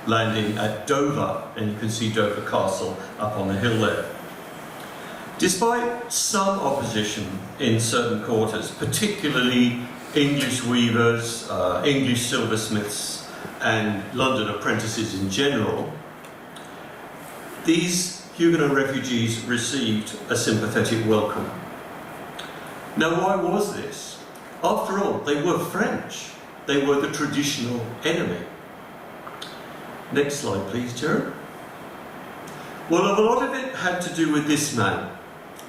landing at Dover, and you can see Dover Castle up on the hill there. Despite some opposition in certain quarters, particularly English weavers, English silversmiths, and London apprentices in general, these Huguenot refugees received a sympathetic welcome. Now, why was this? After all, they were French. They were the traditional enemy. Next slide, please, Jared. Well, a lot of it had to do with this man,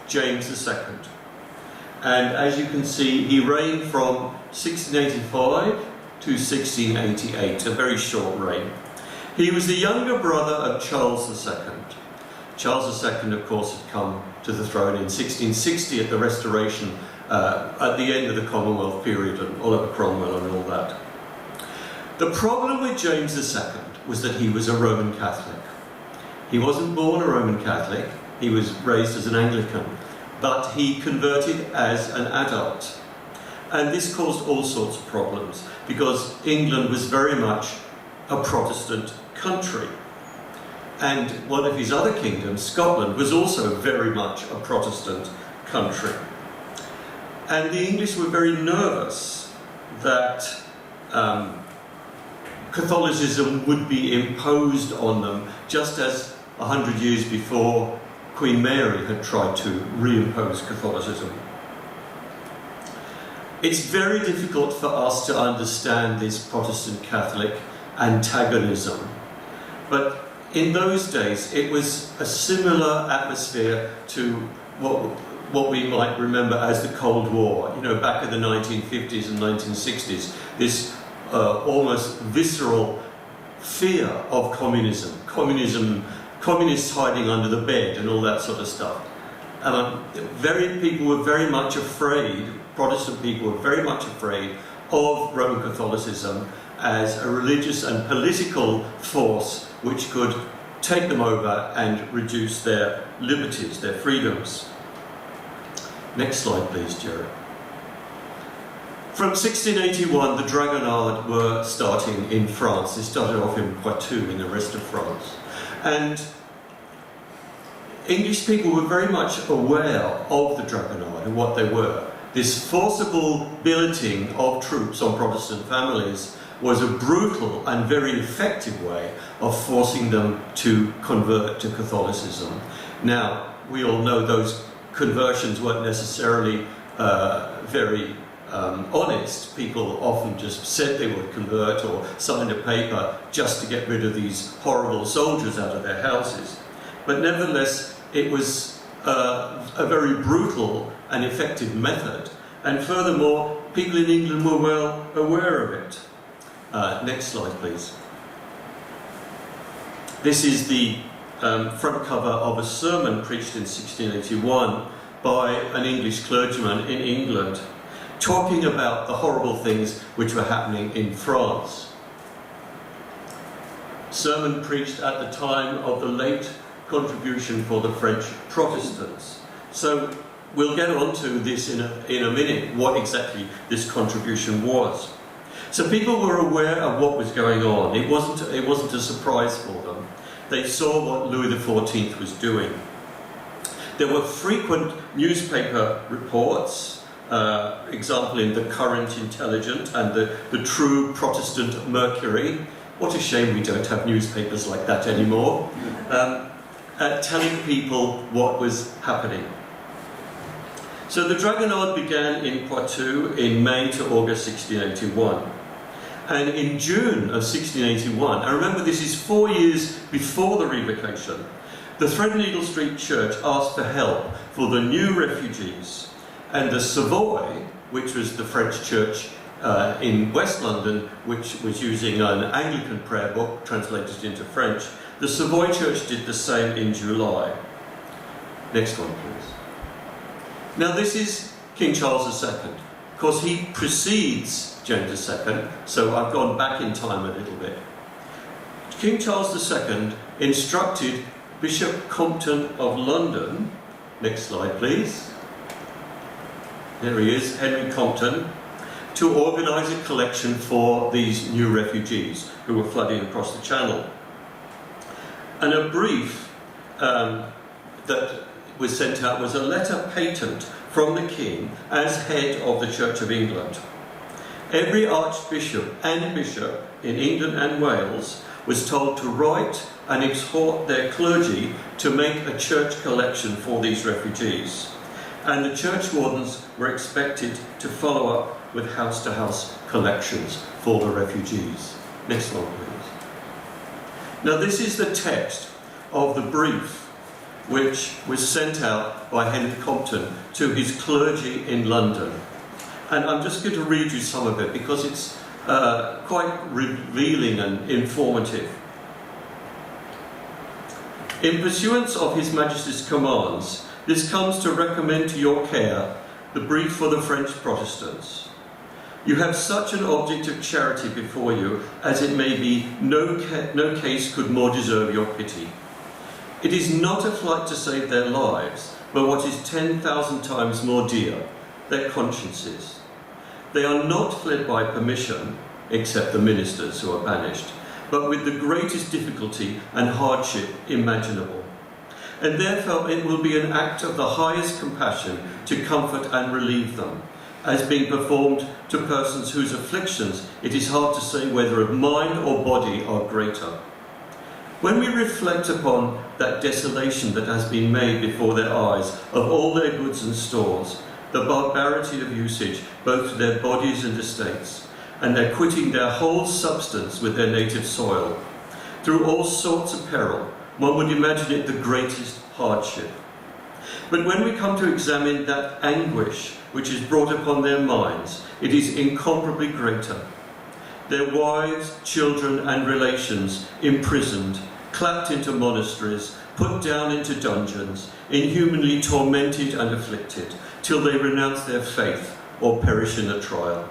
James II. And as you can see, he reigned from 1685 to 1688, a very short reign. He was the younger brother of Charles II. Charles II, of course, had come to the throne in 1660 at the Restoration, at the end of the Commonwealth period, and Oliver Cromwell and all that. The problem with James II was that he was a Roman Catholic. He wasn't born a Roman Catholic, he was raised as an Anglican, but he converted as an adult. And this caused all sorts of problems, because England was very much a Protestant country. And one of his other kingdoms, Scotland, was also very much a Protestant country. And the English were very nervous that Catholicism would be imposed on them, just as 100 years before Queen Mary had tried to reimpose Catholicism. It's very difficult for us to understand this Protestant Catholic antagonism, but in those days it was a similar atmosphere to what we might remember as the Cold War, you know, back in the 1950s and 1960s, this almost visceral fear of communism, communists hiding under the bed and all that sort of stuff. People were very much afraid, Protestant people were very much afraid of Roman Catholicism as a religious and political force which could take them over and reduce their liberties, their freedoms. Next slide, please, Jerry. From 1681, the Dragonades were starting in France. They started off in Poitou, in the rest of France. And English people were very much aware of the Dragonades and what they were. This forcible billeting of troops on Protestant families was a brutal and very effective way of forcing them to convert to Catholicism. Now, we all know those conversions weren't necessarily very honest. People often just said they would convert or signed a paper just to get rid of these horrible soldiers out of their houses. But nevertheless, it was a very brutal and effective method. And furthermore, people in England were well aware of it. Next slide, please. This is the front cover of a sermon preached in 1681 by an English clergyman in England, talking about the horrible things which were happening in France. Sermon preached at the time of the late contribution for the French Protestants. So we'll get on to this in a minute, what exactly this contribution was. So people were aware of what was going on. It wasn't a surprise for them. They saw what Louis XIV was doing. There were frequent newspaper reports, example in the Current Intelligent and the True Protestant Mercury. What a shame we don't have newspapers like that anymore. Telling people what was happening. So the Dragonades began in Poitou in May to August 1681. And in June of 1681, and remember this is 4 years before the revocation, the Threadneedle Street Church asked for help for the new refugees. And the Savoy, which was the French church in West London, which was using an Anglican prayer book translated into French, the Savoy Church did the same in July. Next one, please. Now this is King Charles II. Of course, he precedes James II, so I've gone back in time a little bit. King Charles II instructed Bishop Compton of London, next slide please, there he is, Henry Compton, to organise a collection for these new refugees who were flooding across the Channel. And a brief that was sent out was a letter patent from the King as head of the Church of England. Every archbishop and bishop in England and Wales was told to write and exhort their clergy to make a church collection for these refugees. And the church wardens were expected to follow up with house-to-house collections for the refugees. Next one, please. Now, this is the text of the brief which was sent out by Henry Compton to his clergy in London. And I'm just going to read you some of it because it's quite revealing and informative. In pursuance of His Majesty's commands, this comes to recommend to your care the brief for the French Protestants. You have such an object of charity before you as it may be no case could more deserve your pity. It is not a flight to save their lives, but what is 10,000 times more dear, their consciences. They are not fled by permission, except the ministers who are banished, but with the greatest difficulty and hardship imaginable. And therefore it will be an act of the highest compassion to comfort and relieve them, as being performed to persons whose afflictions it is hard to say whether of mind or body are greater. When we reflect upon that desolation that has been made before their eyes of all their goods and stores, the barbarity of usage both to their bodies and estates, and their quitting their whole substance with their native soil, through all sorts of peril, one would imagine it the greatest hardship. But when we come to examine that anguish which is brought upon their minds, it is incomparably greater. Their wives, children and relations imprisoned, clapped into monasteries, put down into dungeons, inhumanly tormented and afflicted, till they renounce their faith or perish in the trial.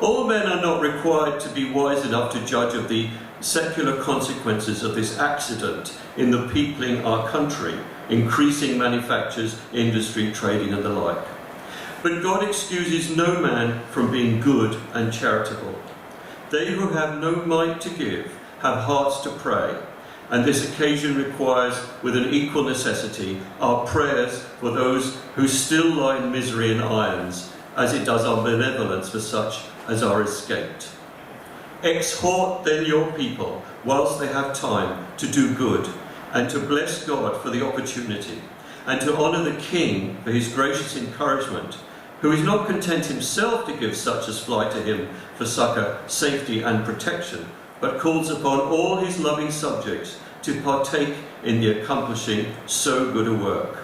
All men are not required to be wise enough to judge of the secular consequences of this accident in the peopling our country, increasing manufactures, industry, trading and the like. But God excuses no man from being good and charitable. They who have no might to give have hearts to pray, and this occasion requires, with an equal necessity, our prayers for those who still lie in misery and irons, as it does our benevolence for such as are escaped. Exhort then your people, whilst they have time, to do good, and to bless God for the opportunity, and to honour the King for his gracious encouragement, who is not content himself to give such as fly to him for succour, safety and protection, but calls upon all his loving subjects to partake in the accomplishing so good a work.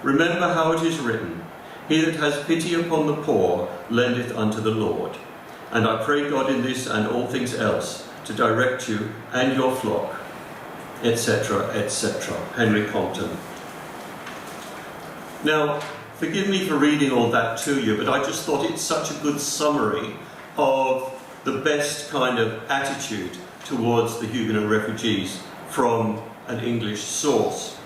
Remember how it is written, he that has pity upon the poor lendeth unto the Lord. And I pray God in this and all things else to direct you and your flock, etc., etc. Henry Compton. Now, forgive me for reading all that to you, but I just thought it's such a good summary of the best kind of attitude towards the Huguenot refugees from an English source.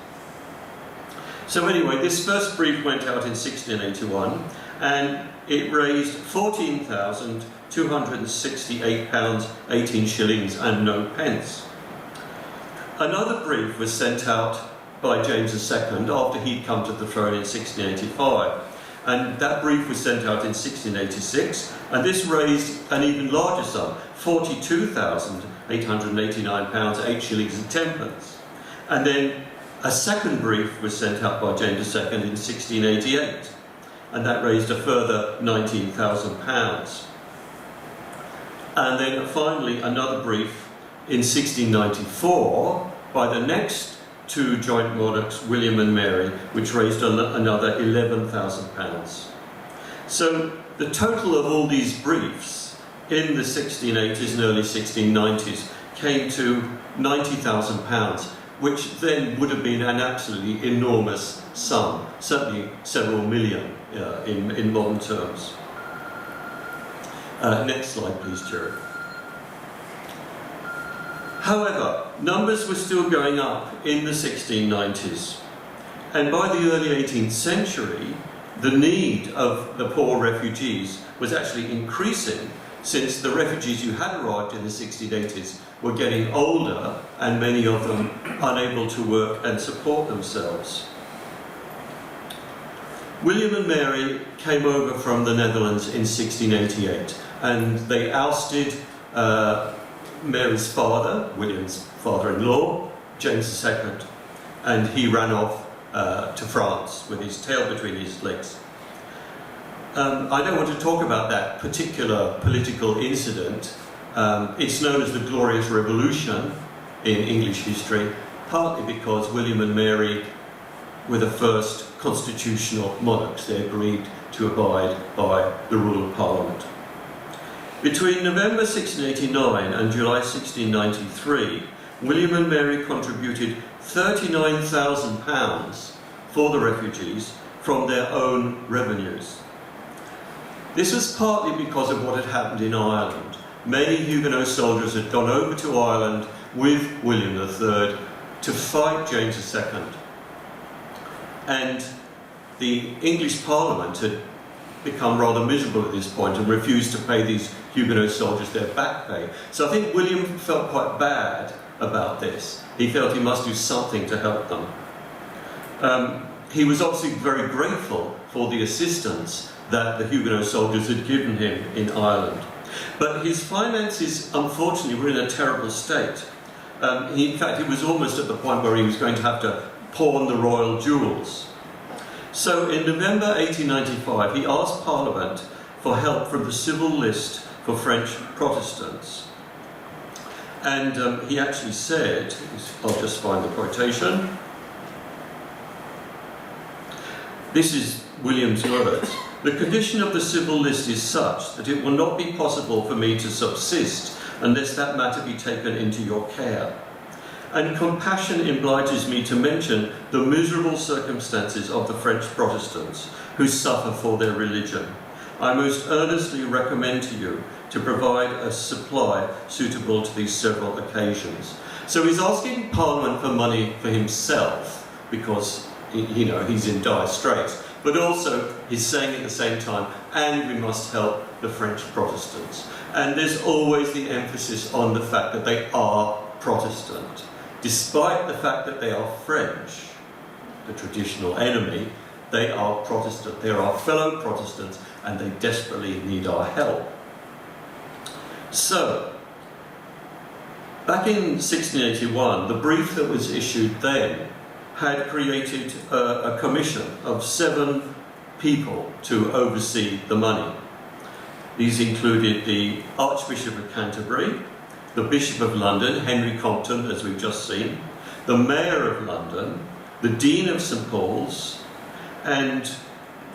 So anyway, this first brief went out in 1681 and it raised £14,268, 18 shillings and no pence. Another brief was sent out by James II after he'd come to the throne in 1685. And that brief was sent out in 1686, and this raised an even larger sum, £42,889, 8 shillings and 10 pence. And then a second brief was sent out by James II in 1688, and that raised a further £19,000. And then finally another brief in 1694 by the next two joint monarchs, William and Mary, which raised another £11,000. So the total of all these briefs in the 1680s and early 1690s came to £90,000, which then would have been an absolutely enormous sum, certainly several million in modern terms. Next slide, please, Jerry. However, numbers were still going up in the 1690s, and by the early 18th century, the need of the poor refugees was actually increasing since the refugees who had arrived in the 1680s were getting older and many of them unable to work and support themselves. William and Mary came over from the Netherlands in 1688, and they ousted Mary's father, William's father-in-law, James II, and he ran off to France with his tail between his legs. I don't want to talk about that particular political incident. It's known as the Glorious Revolution in English history, partly because William and Mary were the first constitutional monarchs. They agreed to abide by the rule of Parliament. Between November 1689 and July 1693, William and Mary contributed £39,000 for the refugees from their own revenues. This was partly because of what had happened in Ireland. Many Huguenot soldiers had gone over to Ireland with William III to fight James II. And the English Parliament had become rather miserable at this point and refused to pay these Huguenot soldiers their back pay. So I think William felt quite bad about this. He felt he must do something to help them. He was obviously very grateful for the assistance that the Huguenot soldiers had given him in Ireland. But his finances, unfortunately, were in a terrible state. In fact, he was almost at the point where he was going to have to pawn the royal jewels. So in November 1895, he asked Parliament for help from the civil list for French Protestants. And he actually said, I'll just find the quotation. This is William's words. The condition of the civil list is such that it will not be possible for me to subsist unless that matter be taken into your care. And compassion obliges me to mention the miserable circumstances of the French Protestants who suffer for their religion. I most earnestly recommend to you to provide a supply suitable to these several occasions. So he's asking Parliament for money for himself because, he's in dire straits. But also, he's saying at the same time, and we must help the French Protestants. And there's always the emphasis on the fact that they are Protestant. Despite the fact that they are French, the traditional enemy, they are Protestant. They are our fellow Protestants, and they desperately need our help. So, back in 1681, the brief that was issued then had created a commission of 7 people to oversee the money. These included the Archbishop of Canterbury, the Bishop of London, Henry Compton, as we've just seen, the Mayor of London, the Dean of St Paul's, and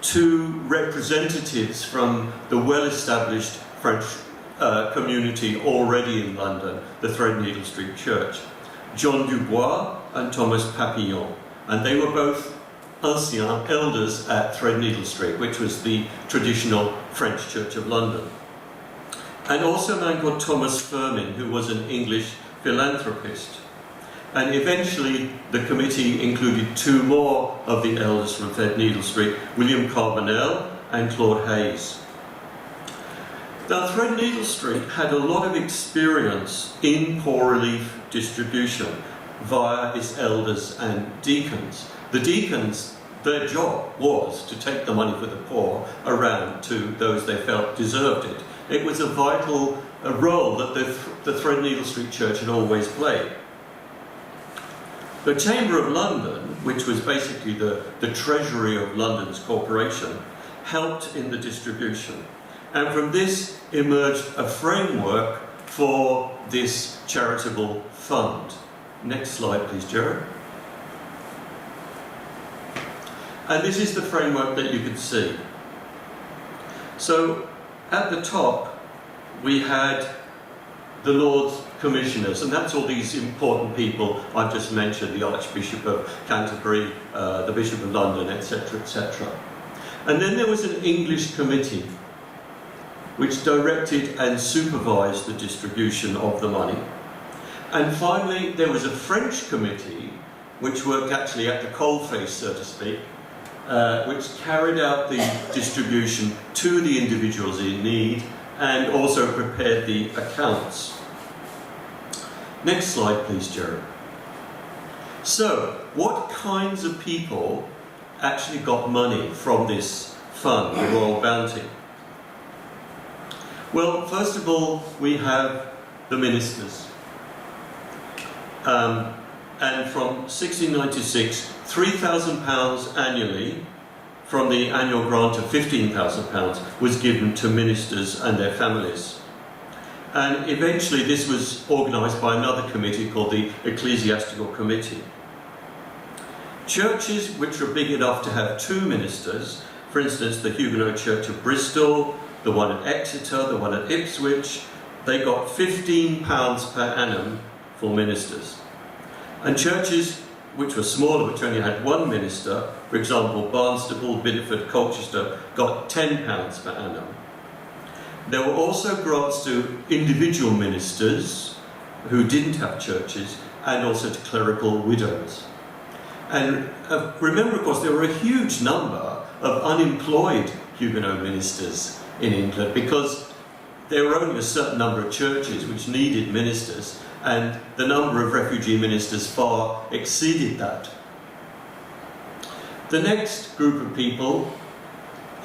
2 representatives from the well-established French community already in London, the Threadneedle Street Church, John Dubois and Thomas Papillon, and they were both anciens elders at Threadneedle Street, which was the traditional French Church of London. And also a man called Thomas Firmin, who was an English philanthropist. And eventually the committee included 2 more of the elders from Threadneedle Street, William Carbonell and Claude Hayes. Now, Threadneedle Street had a lot of experience in poor relief distribution via its elders and deacons. The deacons, their job was to take the money for the poor around to those they felt deserved it. It was a vital role that the Threadneedle Street Church had always played. The Chamber of London, which was basically the treasury of London's corporation, helped in the distribution. And from this emerged a framework for this charitable fund. Next slide, please, Jared. And this is the framework that you can see. So, at the top, we had the Lords Commissioners, and that's all these important people I've just mentioned, the Archbishop of Canterbury, the Bishop of London, etc., etc. And then there was an English committee which directed and supervised the distribution of the money. And finally, there was a French committee which worked actually at the coalface, so to speak, which carried out the distribution to the individuals in need and also prepared the accounts. Next slide, please, Jerry. So, what kinds of people actually got money from this fund, the Royal Bounty? Well, first of all, we have the ministers. And from 1696, £3,000 annually from the annual grant of £15,000 was given to ministers and their families. And eventually this was organised by another committee called the Ecclesiastical Committee. Churches which were big enough to have 2 ministers, for instance the Huguenot Church of Bristol, the one at Exeter, the one at Ipswich, they got £15 per annum for ministers. And churches which were smaller, which only had 1 minister, for example Barnstaple, Bideford, Colchester, got £10 per annum. There were also grants to individual ministers who didn't have churches, and also to clerical widows. And remember, of course, there were a huge number of unemployed Huguenot ministers in England, because there were only a certain number of churches which needed ministers, and the number of refugee ministers far exceeded that. The next group of people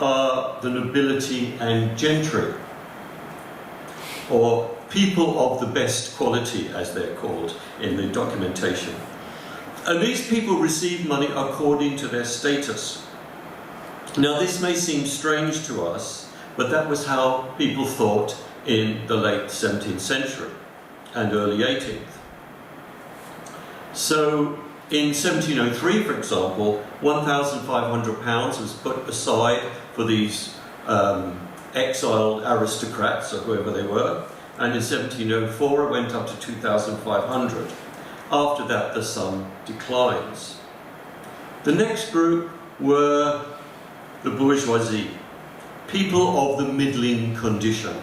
are the nobility and gentry, or people of the best quality, as they're called in the documentation. And these people received money according to their status. Now this may seem strange to us, but that was how people thought in the late 17th century and early 18th. So in 1703, for example, £1,500 was put aside for these exiled aristocrats, or whoever they were, and in 1704 it went up to 2,500. After that the sum declines. The next group were the bourgeoisie, people of the middling condition.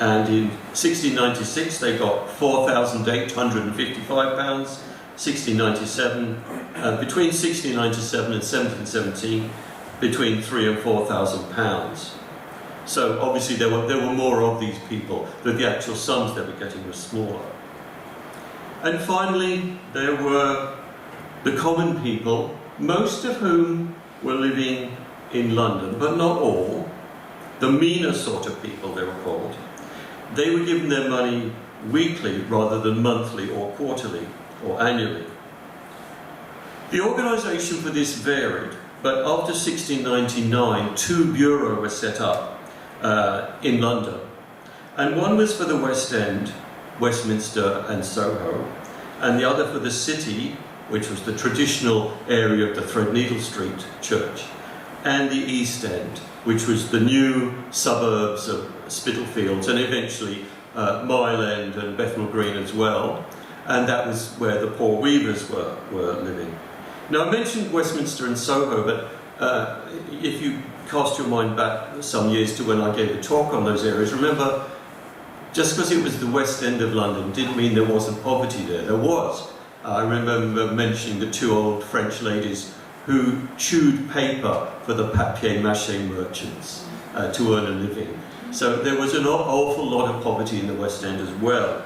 And in 1696 they got £4,855, 1697, between 1697 and 1717, between £3,000 and £4,000. So obviously there were more of these people, but the actual sums they were getting were smaller. And finally, there were the common people, most of whom were living in London, but not all. The meaner sort of people, they were called. They were given their money weekly rather than monthly or quarterly or annually. The organisation for this varied, but after 1699, 2 bureaux were set up in London. And one was for the West End, Westminster and Soho, and the other for the City, which was the traditional area of the Threadneedle Street Church, and the East End, which was the new suburbs of Spitalfields, and eventually Mile End and Bethnal Green as well, and that was where the poor weavers were living. Now I mentioned Westminster and Soho, but if you cast your mind back some years to when I gave a talk on those areas, remember, just because it was the West End of London didn't mean there wasn't poverty there. There was. I remember mentioning the 2 old French ladies who chewed paper for the papier-mâché merchants to earn a living. So there was an awful lot of poverty in the West End as well.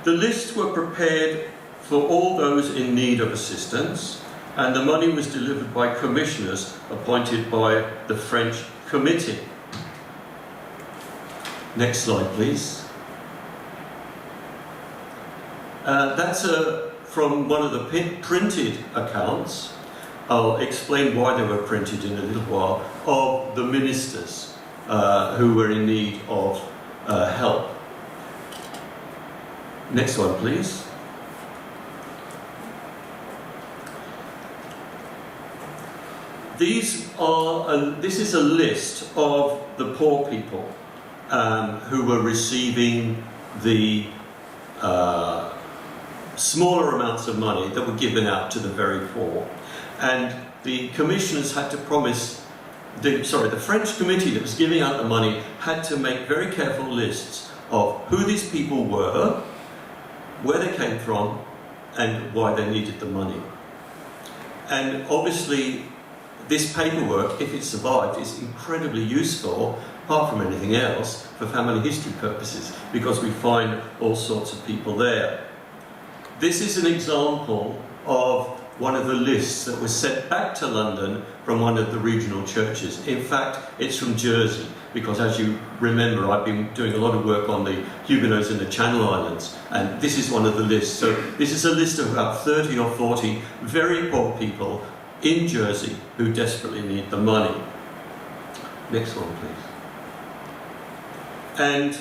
The lists were prepared for all those in need of assistance, and the money was delivered by commissioners appointed by the French committee. Next slide, please. That's from one of the printed accounts. I'll explain why they were printed in a little while, of the ministers who were in need of help. Next one, please. This is a list of the poor people who were receiving the smaller amounts of money that were given out to the very poor. And the commissioners had to promise, the French committee that was giving out the money had to make very careful lists of who these people were, where they came from, and why they needed the money. And obviously this paperwork, if it survived, is incredibly useful apart from anything else, for family history purposes, because we find all sorts of people there. This is an example of one of the lists that was sent back to London from one of the regional churches. In fact, it's from Jersey, because as you remember, I've been doing a lot of work on the Huguenots in the Channel Islands, and this is one of the lists. So this is a list of about 30 or 40 very poor people in Jersey who desperately need the money. Next one, please. And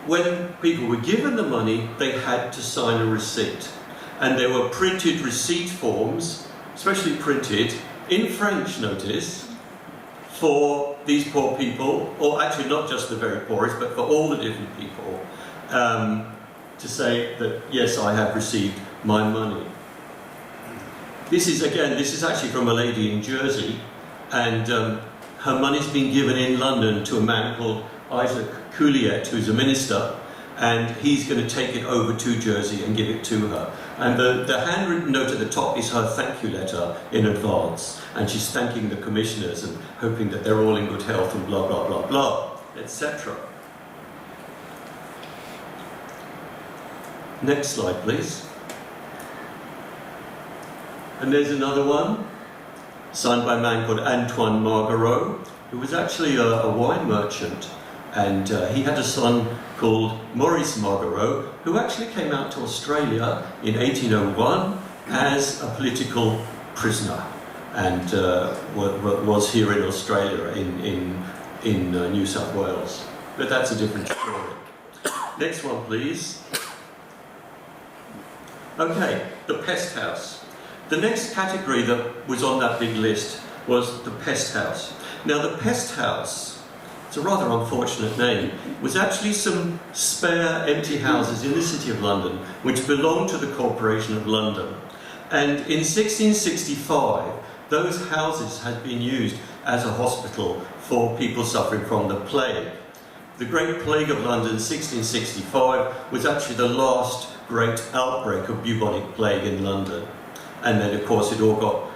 when people were given the money, they had to sign a receipt. And there were printed receipt forms, especially printed in French, notice, for these poor people, or actually not just the very poorest, but for all the different people, to say that, yes, I have received my money. This is actually from a lady in Jersey, and her money's been given in London to a man called Isaac Couliet, who's a minister, and he's going to take it over to Jersey and give it to her. And the handwritten note at the top is her thank you letter in advance, and she's thanking the commissioners and hoping that they're all in good health and blah, blah, blah, blah, etc. Next slide, please. And there's another one, signed by a man called Antoine Margareau, who was actually a wine merchant, and he had a son called Maurice Margareau, who actually came out to Australia in 1801 as a political prisoner, and was here in Australia in New South Wales. But that's a different story. Next one, please. Okay, the pest house. The next category that was on that big list was the pest house. Now, the pest house, it's a rather unfortunate name, was actually some spare empty houses in the City of London which belonged to the Corporation of London. And in 1665, those houses had been used as a hospital for people suffering from the plague. The Great Plague of London, 1665, was actually the last great outbreak of bubonic plague in London. And then, of course, it all got...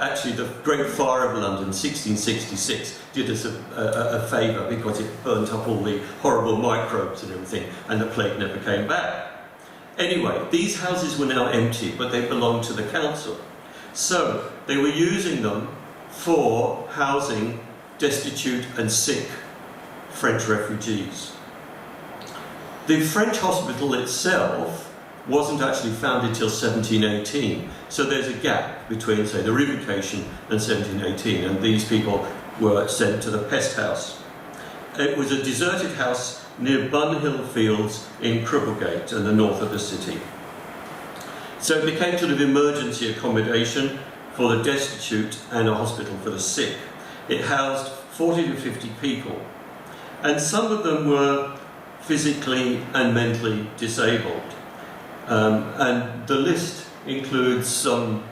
actually, the Great Fire of London, 1666, did us a favour because it burnt up all the horrible microbes and everything, and the plague never came back. Anyway, these houses were now empty, but they belonged to the council. So, they were using them for housing destitute and sick French refugees. The French hospital itself wasn't actually founded until 1718, so there's a gap between, say, the revocation and 1718, and these people were sent to the pest house. It was a deserted house near Bunhill Fields in Cripplegate in the north of the city. So it became sort of emergency accommodation for the destitute and a hospital for the sick. It housed 40 to 50 people, and some of them were physically and mentally disabled. And the list includes some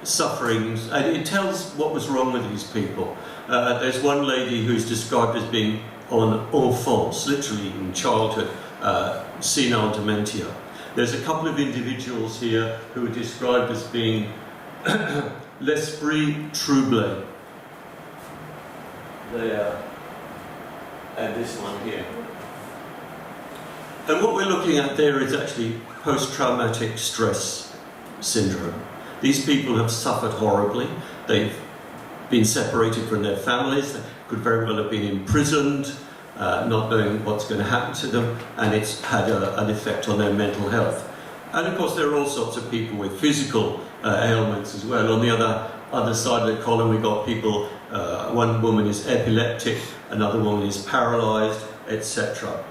sufferings, and it tells what was wrong with these people. There's one lady who's described as being en enfance, literally in childhood, senile dementia. There's a couple of individuals here who are described as being l'esprit troublé. There, and this one here. And what we're looking at there is actually post-traumatic stress syndrome. These people have suffered horribly. They've been separated from their families. They could very well have been imprisoned, not knowing what's going to happen to them, and it's had an effect on their mental health. And of course, there are all sorts of people with physical ailments as well. On the other side of the column, we've got people, one woman is epileptic, another woman is paralysed, etc.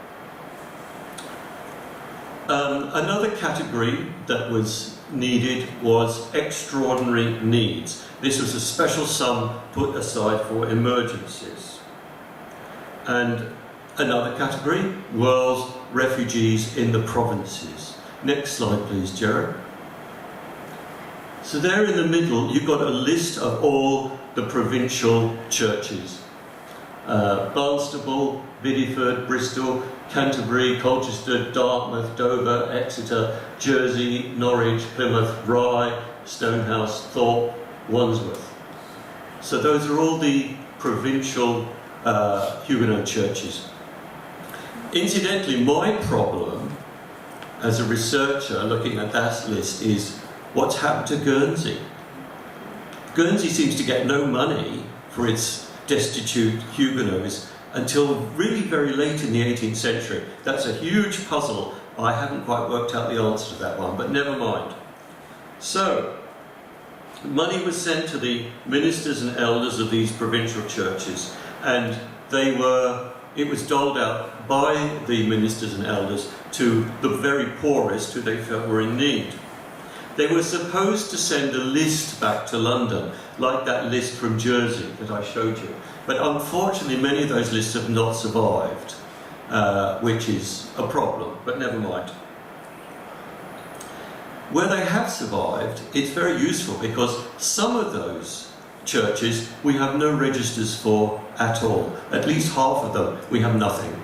Another category that was needed was extraordinary needs. This was a special sum put aside for emergencies. And another category was refugees in the provinces. Next slide, please, Jared. So there in the middle, you've got a list of all the provincial churches. Barnstaple, Bideford, Bristol, Canterbury, Colchester, Dartmouth, Dover, Exeter, Jersey, Norwich, Plymouth, Rye, Stonehouse, Thorpe, Wandsworth. So those are all the provincial Huguenot churches. Incidentally, my problem as a researcher looking at that list is what's happened to Guernsey. Guernsey seems to get no money for its destitute Huguenots until really very late in the 18th century. That's a huge puzzle. I haven't quite worked out the answer to that one, but never mind. So, money was sent to the ministers and elders of these provincial churches, and it was doled out by the ministers and elders to the very poorest who they felt were in need. They were supposed to send a list back to London, like that list from Jersey that I showed you. But unfortunately, many of those lists have not survived, which is a problem, but never mind. Where they have survived, it's very useful because some of those churches we have no registers for at all. At least half of them we have nothing.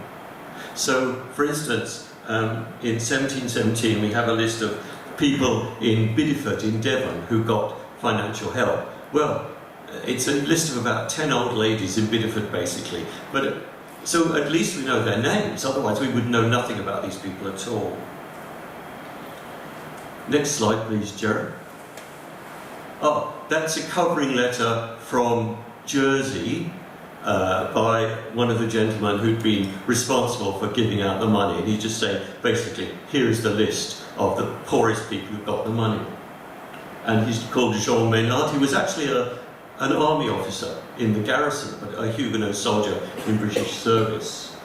So, for instance, in 1717 we have a list of people in Bideford in Devon who got financial help. Well, it's a list of about 10 old ladies in Bideford basically, but so at least we know their names, otherwise we would know nothing about these people at all. Next slide please, Jared. Oh, that's a covering letter from Jersey by one of the gentlemen who'd been responsible for giving out the money, and he's just saying basically, here's the list of the poorest people who got the money. And he's called Jean Maynard. He was actually an army officer in the garrison, a Huguenot soldier in British service.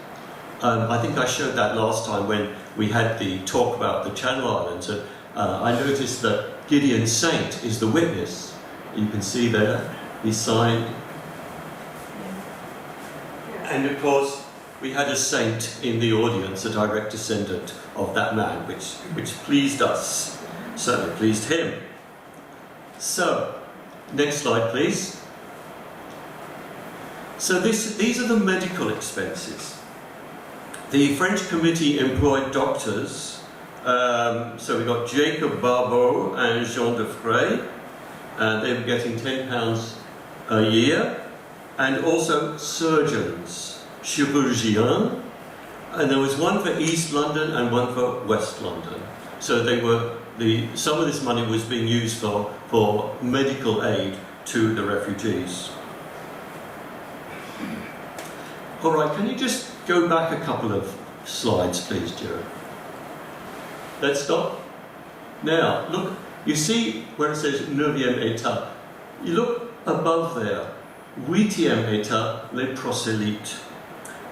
I think I showed that last time when we had the talk about the Channel Islands, and I noticed that Gideon Saint is the witness. You can see there, he signed. And of course, we had a saint in the audience, a direct descendant of that man, which pleased us, certainly pleased him. So, next slide please. So these are the medical expenses. The French committee employed doctors, so we got Jacob Barbeau and Jean de Frey, and they were getting £10 a year, and also surgeons, chirurgiens, and there was one for East London and one for West London. So they were some of this money was being used for medical aid to the refugees. All right, can you just go back a couple of slides, please, Jared? Let's stop. Now, look, you see where it says 9e état. You look above there, 8e état, les prosélytes,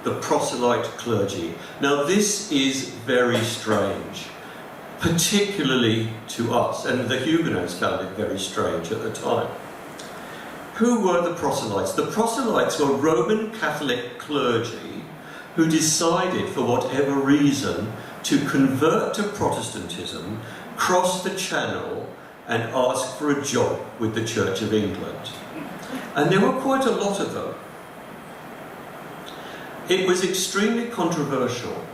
the proselyte clergy. Now, this is very strange, particularly to us, and the Huguenots found it very strange at the time. Who were the proselytes? The proselytes were Roman Catholic clergy who decided, for whatever reason, to convert to Protestantism, cross the Channel, and ask for a job with the Church of England. And there were quite a lot of them. It was extremely controversial.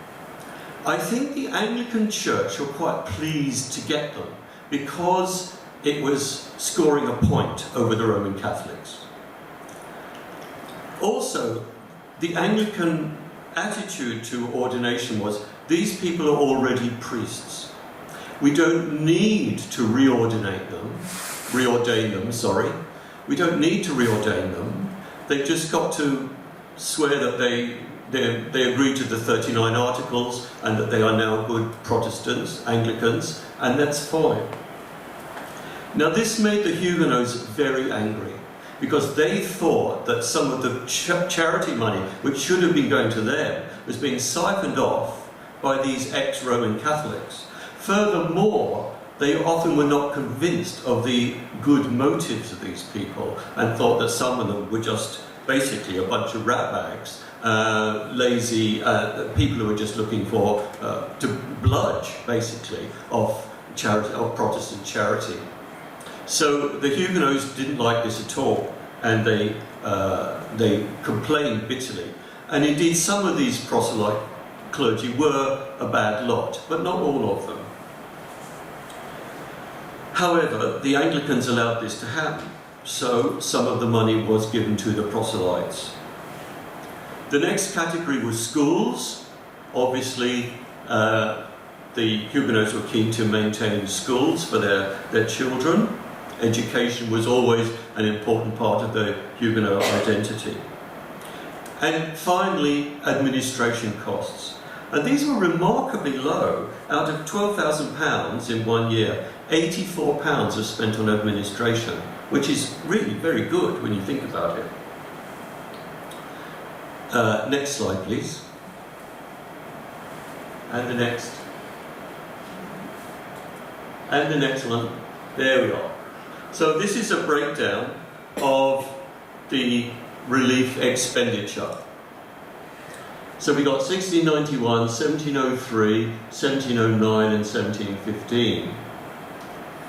I think the Anglican Church were quite pleased to get them because it was scoring a point over the Roman Catholics. Also, the Anglican attitude to ordination was, these people are already priests. We don't need to reordain them, sorry. We don't need to reordain them. They've just got to swear that they agree to the 39 Articles and that they are now good Protestants, Anglicans, and that's fine. Now this made the Huguenots very angry because they thought that some of the charity money, which should have been going to them, was being siphoned off by these ex-Roman Catholics. Furthermore, they often were not convinced of the good motives of these people and thought that some of them were just basically a bunch of ratbags, lazy people who were just looking for to bludge, basically, of charity, of Protestant charity. So the Huguenots didn't like this at all, and they complained bitterly. And indeed, some of these proselyte clergy were a bad lot, but not all of them. However, the Anglicans allowed this to happen, so some of the money was given to the proselytes. The next category was schools. Obviously, the Huguenots were keen to maintain schools for their children. Education was always an important part of the Huguenot identity. And finally, administration costs. And these were remarkably low. Out of £12,000 in 1 year, £84 was spent on administration, which is really very good when you think about it. Next slide, please. And the next. And the next one. There we are. So this is a breakdown of the relief expenditure. So we got 1691, 1703, 1709 and 1715.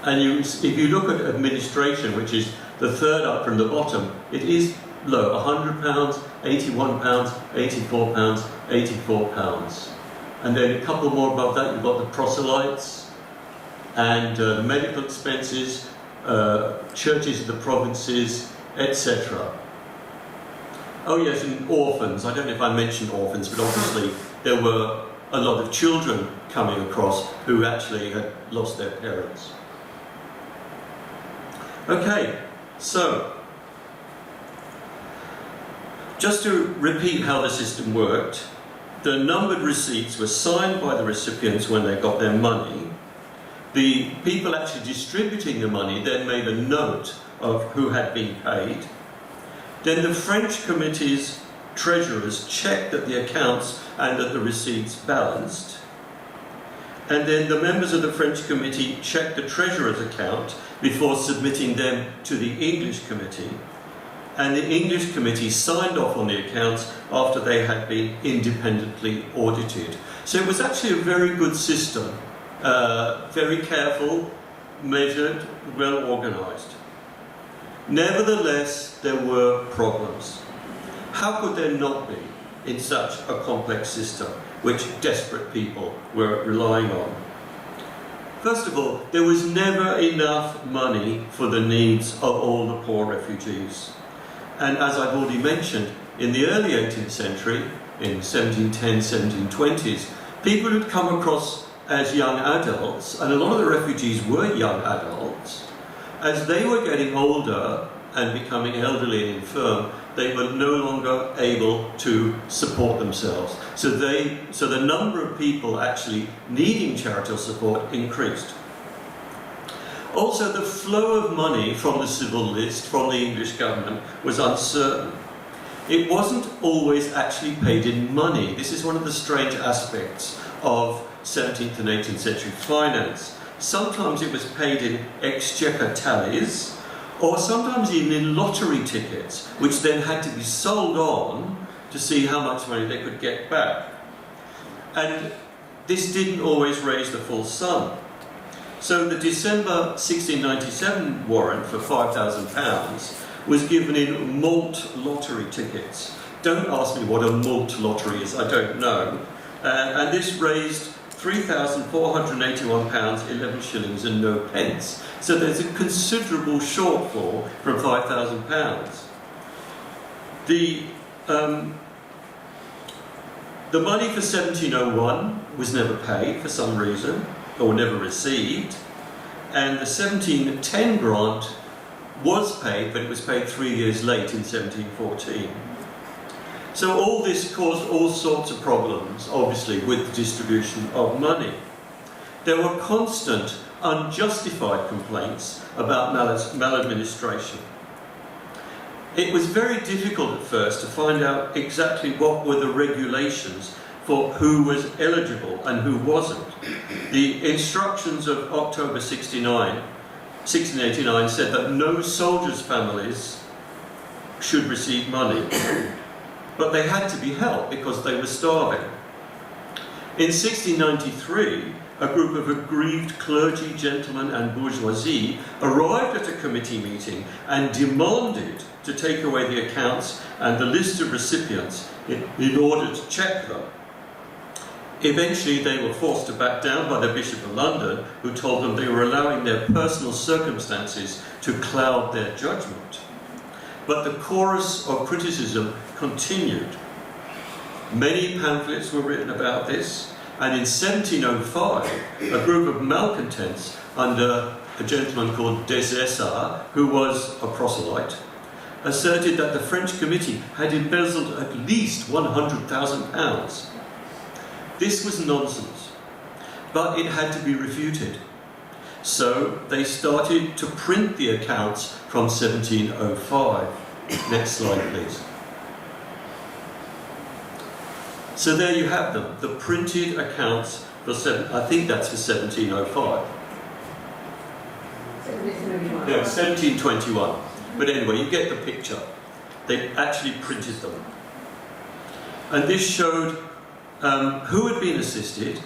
And if you look at administration, which is the third up from the bottom, it is low, £100, £81, £84, £84. And then a couple more above that, you've got the proselytes and the medical expenses, churches of the provinces, etc. Oh yes, and orphans. I don't know if I mentioned orphans, but obviously there were a lot of children coming across who actually had lost their parents. Okay, so just to repeat how the system worked, the numbered receipts were signed by the recipients when they got their money. The people actually distributing the money then made a note of who had been paid. Then the French committee's treasurers checked that the accounts and that the receipts balanced. And then the members of the French committee checked the treasurer's account before submitting them to the English committee. And the English committee signed off on the accounts after they had been independently audited. So it was actually a very good system, very careful, measured, well organised. Nevertheless, there were problems. How could there not be in such a complex system, which desperate people were relying on? First of all, there was never enough money for the needs of all the poor refugees. And as I've already mentioned, in the early 18th century, in 1710s, 1720s, people who'd come across as young adults, and a lot of the refugees were young adults, as they were getting older and becoming elderly and infirm, they were no longer able to support themselves. So the number of people actually needing charitable support increased. Also, the flow of money from the civil list, from the English government, was uncertain. It wasn't always actually paid in money. This is one of the strange aspects of 17th and 18th century finance. Sometimes it was paid in exchequer tallies, or sometimes even in lottery tickets, which then had to be sold on to see how much money they could get back. And this didn't always raise the full sum. So the December 1697 warrant for £5,000 was given in malt lottery tickets. Don't ask me what a malt lottery is, I don't know. And this raised £3,481, 11 shillings and no pence. So there's a considerable shortfall from £5,000. The money for 1701 was never paid for some reason, or never received, and the 1710 grant was paid, but it was paid 3 years late in 1714. So all this caused all sorts of problems, obviously, with the distribution of money. There were constant, unjustified complaints about maladministration. It was very difficult at first to find out exactly what were the regulations for who was eligible and who wasn't. The instructions of October 1689 said that no soldiers' families should receive money. But they had to be helped because they were starving. In 1693, a group of aggrieved clergy, gentlemen and bourgeoisie arrived at a committee meeting and demanded to take away the accounts and the list of recipients in order to check them. Eventually they were forced to back down by the Bishop of London, who told them they were allowing their personal circumstances to cloud their judgment. But the chorus of criticism continued. Many pamphlets were written about this, and in 1705, a group of malcontents under a gentleman called Des Essarts, who was a proselyte, asserted that the French committee had embezzled at least £100,000. This was nonsense, but it had to be refuted. So they started to print the accounts from 1705. Next slide, please. So there you have them, the printed accounts for I think that's for 1705. No, 1721. But anyway, you get the picture. They actually printed them. And this showed who had been assisted,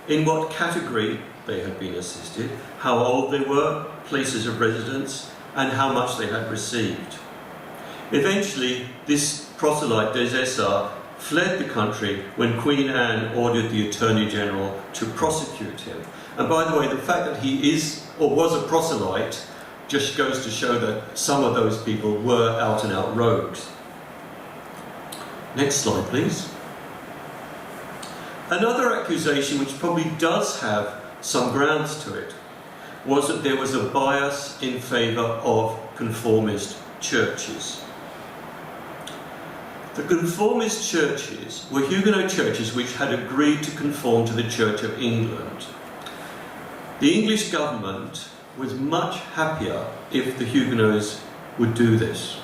in what category they had been assisted, how old they were, places of residence, and how much they had received. Eventually, this proselyte, Des Essarts, fled the country when Queen Anne ordered the Attorney General to prosecute him. And by the way, the fact that he is or was a proselyte just goes to show that some of those people were out-and-out rogues. Next slide, please. Another accusation, which probably does have some grounds to it, was that there was a bias in favour of conformist churches. The conformist churches were Huguenot churches which had agreed to conform to the Church of England. The English government was much happier if the Huguenots would do this,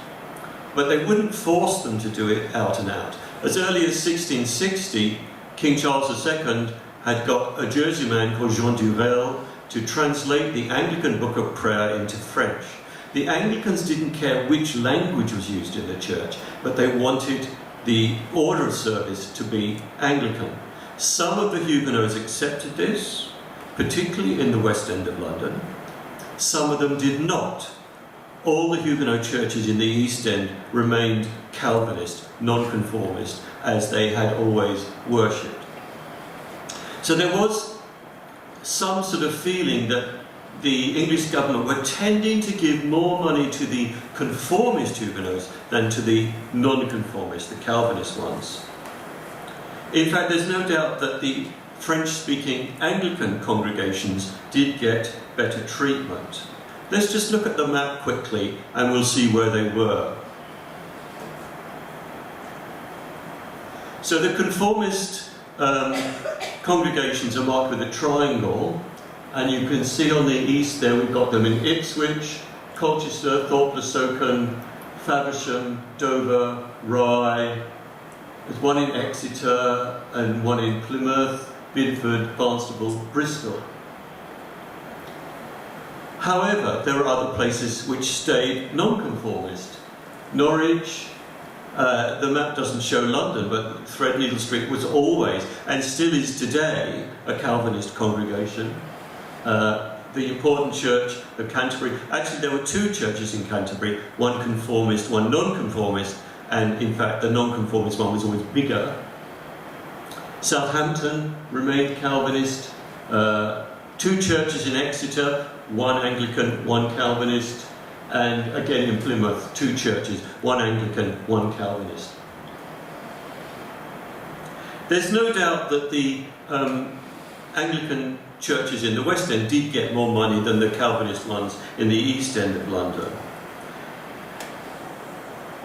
but they wouldn't force them to do it out and out. As early as 1660, King Charles II had got a Jersey man called Jean Duvel to translate the Anglican Book of Prayer into French. The Anglicans didn't care which language was used in the church, but they wanted the order of service to be Anglican. Some of the Huguenots accepted this, particularly in the West End of London. Some of them did not. All the Huguenot churches in the East End remained Calvinist, non-conformist, as they had always worshipped. So there was some sort of feeling that the English government were tending to give more money to the conformist Huguenots than to the non-conformist, the Calvinist ones. In fact, there's no doubt that the French-speaking Anglican congregations did get better treatment. Let's just look at the map quickly and we'll see where they were. So the conformist congregations are marked with a triangle, and you can see on the east there we've got them in Ipswich, Colchester, Thorpe-le-Socon, Faversham, Dover, Rye. There's one in Exeter and one in Plymouth, Bidford, Barnstaple, Bristol. However, there are other places which stayed non-conformist. Norwich, the map doesn't show London, but Threadneedle Street was always, and still is today, a Calvinist congregation. The important church of Canterbury, actually there were two churches in Canterbury, one conformist, one non-conformist, and in fact the non-conformist one was always bigger. Southampton remained Calvinist, two churches in Exeter, one Anglican, one Calvinist, and again in Plymouth, two churches, one Anglican, one Calvinist. There's no doubt that the Anglican churches in the West End did get more money than the Calvinist ones in the East End of London.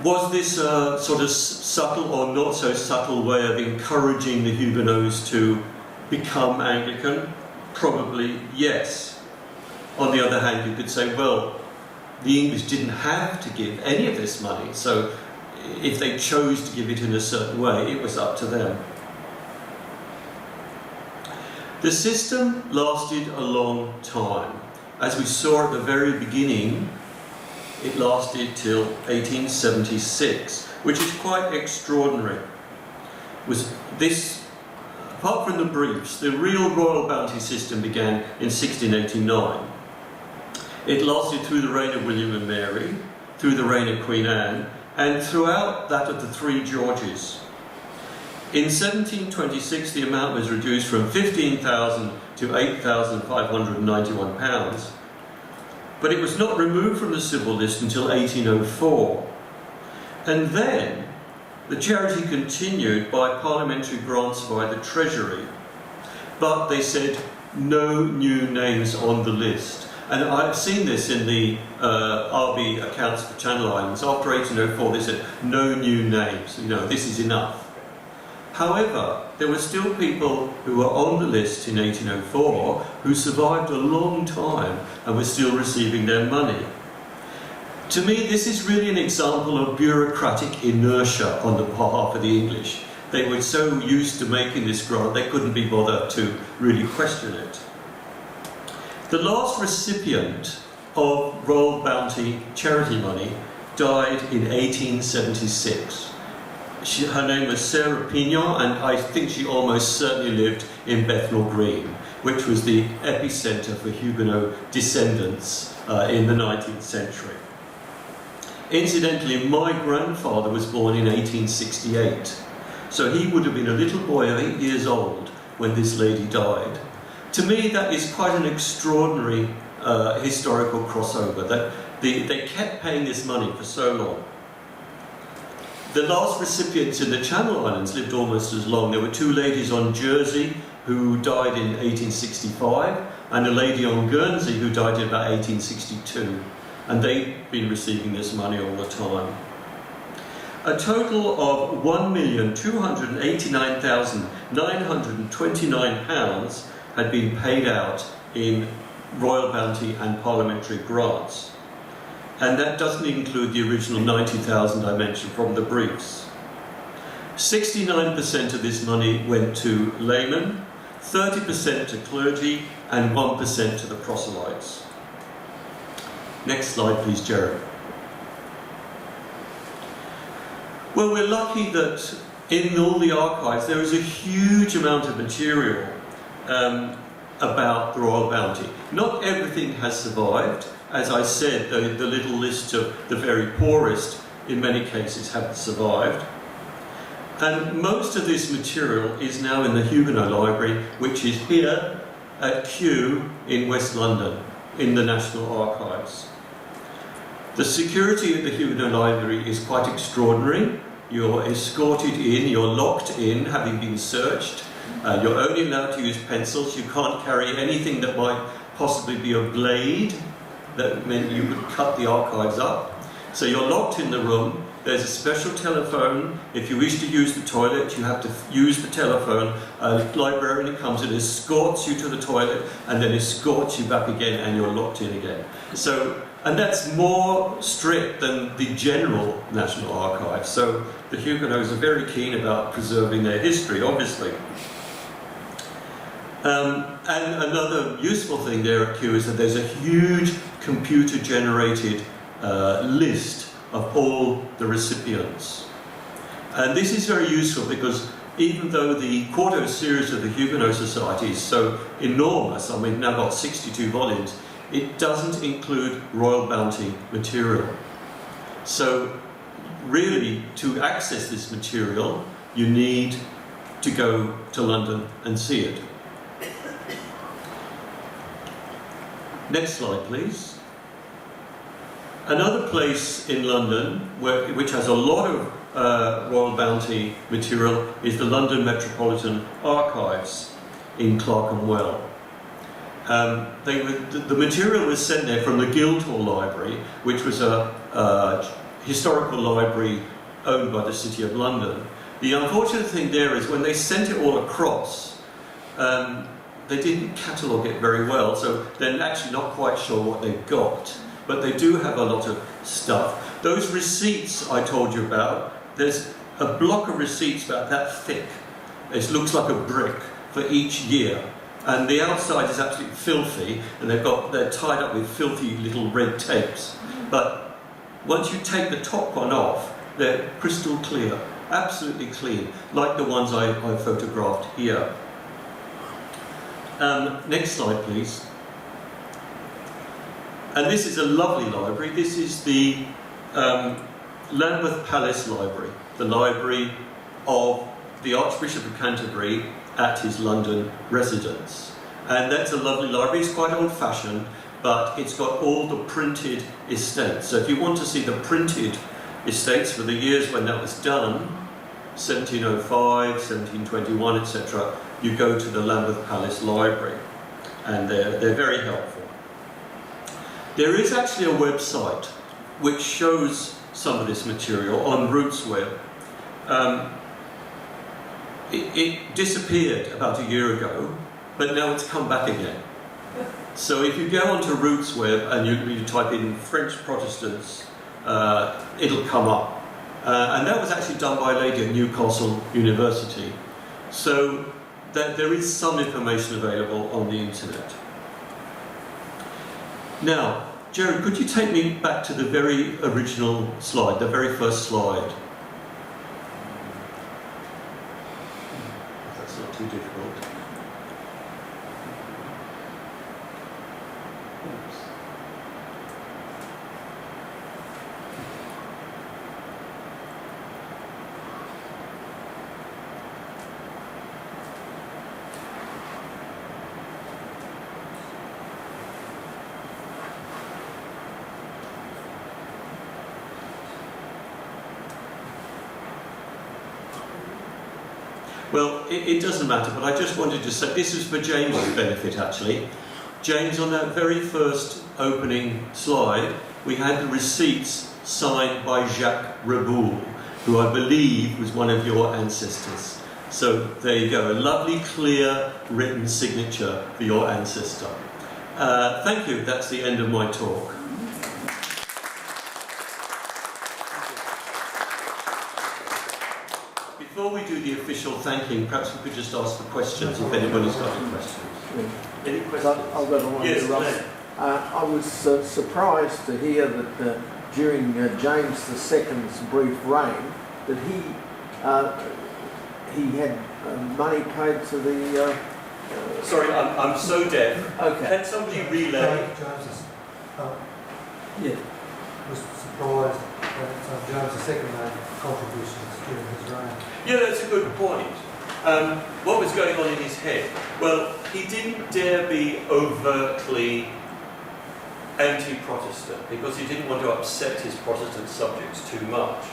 Was this a sort of subtle or not so subtle way of encouraging the Huguenots to become Anglican? Probably yes. On the other hand, you could say, well, the English didn't have to give any of this money, so if they chose to give it in a certain way, it was up to them. The system lasted a long time. As we saw at the very beginning, it lasted till 1876, which is quite extraordinary. Was this, apart from the briefs, the real royal bounty system began in 1689. It lasted through the reign of William and Mary, through the reign of Queen Anne, and throughout that of the three Georges. In 1726, the amount was reduced from £15,000 to £8,591, but it was not removed from the civil list until 1804. And then, The charity continued by parliamentary grants via the Treasury, but they said no new names on the list. And I've seen this in the RB accounts for Channel Islands. After 1804, they said no new names, you know, this is enough. However, there were still people who were on the list in 1804 who survived a long time and were still receiving their money. To me, this is really an example of bureaucratic inertia on the behalf of the English. They were so used to making this grant, they couldn't be bothered to really question it. The last recipient of Royal Bounty charity money died in 1876. Her name was Sarah Pignon, and I think she almost certainly lived in Bethnal Green, which was the epicentre for Huguenot descendants in the 19th century. Incidentally, my grandfather was born in 1868, so he would have been a little boy of 8 years old when this lady died. To me, that is quite an extraordinary historical crossover, that they kept paying this money for so long. The last recipients in the Channel Islands lived almost as long. There were two ladies on Jersey who died in 1865, and a lady on Guernsey who died in about 1862. And they've been receiving this money all the time. A total of £1,289,929 had been paid out in Royal Bounty and parliamentary grants. And that doesn't include the original 90,000 I mentioned from the briefs. 69% of this money went to laymen, 30% to clergy, and 1% to the proselytes. Next slide, please, Jerry. Well, we're lucky that in all the archives there is a huge amount of material about the Royal Bounty. Not everything has survived. As I said, the little list of the very poorest, in many cases, haven't survived. And most of this material is now in the Huguenot Library, which is here at Kew in West London, in the National Archives. The security at the Huguenot Library is quite extraordinary. You're escorted in, you're locked in, having been searched. You're only allowed to use pencils. You can't carry anything that might possibly be a blade. That meant you could cut the archives up. So you're locked in the room. There's a special telephone. If you wish to use the toilet, you have to use the telephone. A librarian comes and escorts you to the toilet and then escorts you back again, and you're locked in again. So, and that's more strict than the general National Archives. So the Huguenots are very keen about preserving their history, obviously. And another useful thing there at Kew is that there's a huge computer-generated list of all the recipients. And this is very useful because even though the quarto series of the Huguenot Society is so enormous, I mean, we've now got 62 volumes, it doesn't include Royal Bounty material. So really, to access this material, you need to go to London and see it. Next slide, please. Another place in London which has a lot of Royal Bounty material is the London Metropolitan Archives in Clerkenwell. The material was sent there from the Guildhall Library, which was a historical library owned by the City of London. The unfortunate thing there is when they sent it all across, they didn't catalogue it very well, so they're actually not quite sure what they've got. But they do have a lot of stuff. Those receipts I told you about, there's a block of receipts about that thick. It looks like a brick for each year. And the outside is absolutely filthy, and they're tied up with filthy little red tapes. But once you take the top one off, they're crystal clear, absolutely clean, like the ones I photographed here. Next slide, please. And this is a lovely library. This is the Lambeth Palace Library, the library of the Archbishop of Canterbury at his London residence. And that's a lovely library. It's quite old-fashioned, but it's got all the printed estates. So if you want to see the printed estates for the years when that was done, 1705, 1721, etc., you go to the Lambeth Palace Library, and they're very helpful. There is actually a website which shows some of this material on RootsWeb. It disappeared about a year ago, but now it's come back again. So if you go onto RootsWeb and you type in French Protestants, it'll come up. And that was actually done by a lady at Newcastle University. So there is some information available on the internet. Now, Jerry, could you take me back to the very original slide, the very first slide? If that's not too difficult. Oops. Well, it doesn't matter, but I just wanted to say, this is for James's benefit actually. James, on that very first opening slide, we had the receipts signed by Jacques Reboul, who I believe was one of your ancestors. So there you go, a lovely, clear, written signature for your ancestor. Thank you, that's the end of my talk. Before we do the official thanking, perhaps we could just ask for questions, if anybody's got any questions. Any questions? I've got one. Yes, Russ. I was surprised to hear that during James II's brief reign, that he had money paid to the... Sorry, I'm so deaf. Okay. Can somebody relay? James Yeah. was surprised that James II made contributions during his reign. Yeah, that's a good point. What was going on in his head? Well, he didn't dare be overtly anti-Protestant because he didn't want to upset his Protestant subjects too much.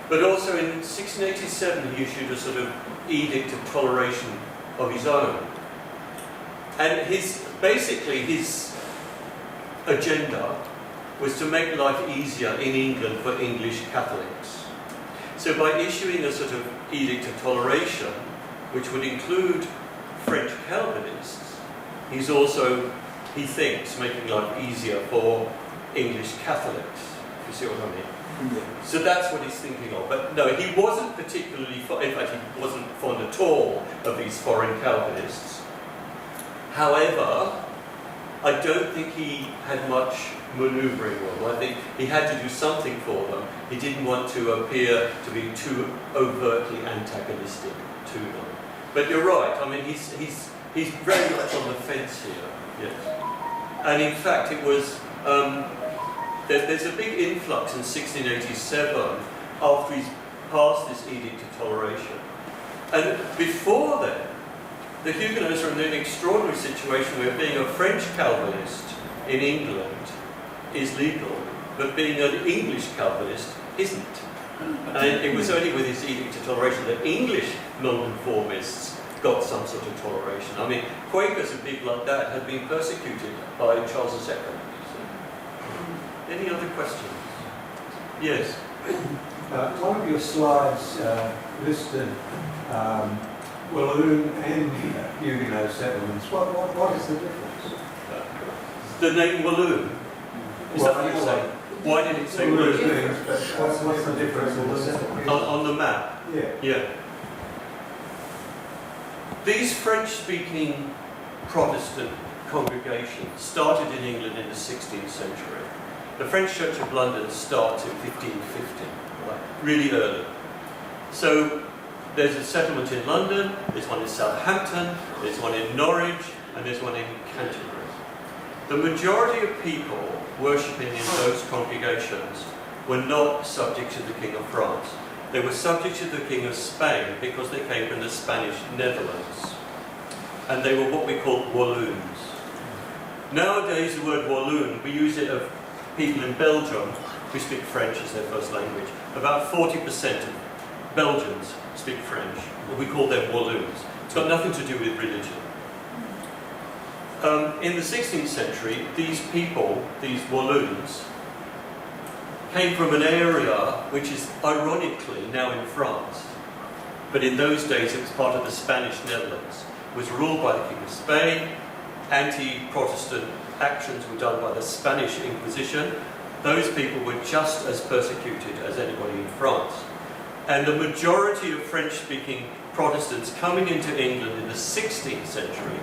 But also in 1687 he issued a sort of edict of toleration of his own. And basically his agenda was to make life easier in England for English Catholics. So by issuing a sort of edict of toleration, which would include French Calvinists, he's also, he thinks, making life easier for English Catholics. You see what I mean? Yeah. So that's what he's thinking of. But no, he wasn't particularly, in fact, he wasn't fond at all of these foreign Calvinists. However, I don't think he had much manoeuvring room. I think he had to do something for them. He didn't want to appear to be too overtly antagonistic to them. But you're right. I mean, he's very much on the fence here. Yes. And in fact, it was there's a big influx in 1687 after he's passed this edict of toleration. And before then, the Huguenots are in an extraordinary situation where being a French Calvinist in England is legal, but being an English Calvinist isn't. And it was only with his edict of toleration that English nonconformists got some sort of toleration. I mean, Quakers and people like that had been persecuted by Charles II. Any other questions? Yes? One of your slides listed Walloon and Huguenot settlements. What is the difference? The name Walloon? Is that what you're saying? Why did it say Walloon? What's the difference in the settlements? On the map? Yeah. Yeah. These French-speaking Protestant congregations started in England in the 16th century. The French Church of London starts in 1550, right? Really early. So there's a settlement in London, there's one in Southampton, there's one in Norwich, and there's one in Canterbury. The majority of people worshipping in those congregations were not subject to the King of France. They were subject to the King of Spain because they came from the Spanish Netherlands. And they were what we call Walloons. Nowadays, the word Walloon, we use it of people in Belgium who speak French as their first language. About 40% of Belgians speak French. We call them Walloons. It's got nothing to do with religion. In the 16th century, these people, these Walloons, came from an area which is ironically now in France. But in those days it was part of the Spanish Netherlands. It was ruled by the King of Spain. Anti-Protestant actions were done by the Spanish Inquisition. Those people were just as persecuted as anybody in France. And the majority of French-speaking Protestants coming into England in the 16th century